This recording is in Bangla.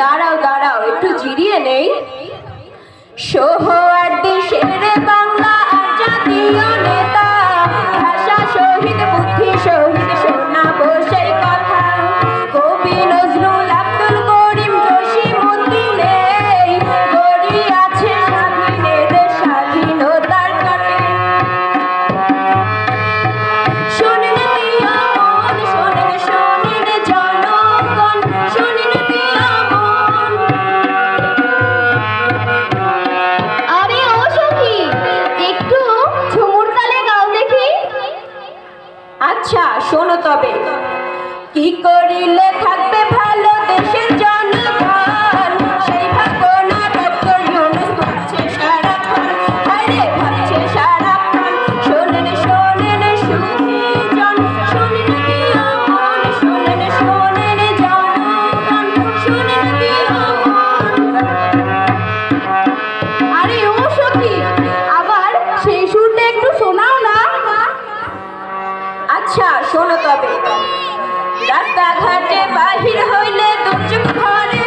দাঁড়াও দাঁড়াও, একটু জিরিয়ে নেই। সোহরাওয়ার্দী শেরে বাংলা আর জাতীয় নেতা, ভাষা শহীদ বুদ্ধি শহীদ শোনাবো সেই কথা। কবি নজরুল আব্দুল করিম জসিমউদ্দিন গড়ি আছে স্বাধীনের স্বাধীনতার ঘাটে। শোনেন প্রিয় মন, শোনেন শোনেন জনগণ, শোনেন প্রিয় মন। আরে ও সখী, একটু ঝুমুর তালে গাও দেখি। আচ্ছা শোনো তবে। কি করিলে থাকবে ভালো দেশের জনগণ, সেই ভাবনা ডক্টর ইউনূস ভাবছে সারাক্ষণ, হায়রে ভাবছে সারাক্ষণ। শোনেন শোনেন সুখী জন, শোনেন প্রিয় মন, শোনেন শোনেন জনগণ, শোনেন প্রিয় মন। আরে ও সখী, আবার সেই সুরটা একটু শোনাও না। আচ্ছা শোনো তবে। রাস্তাঘাটে বাহির হইলে দুচোখ ঘরে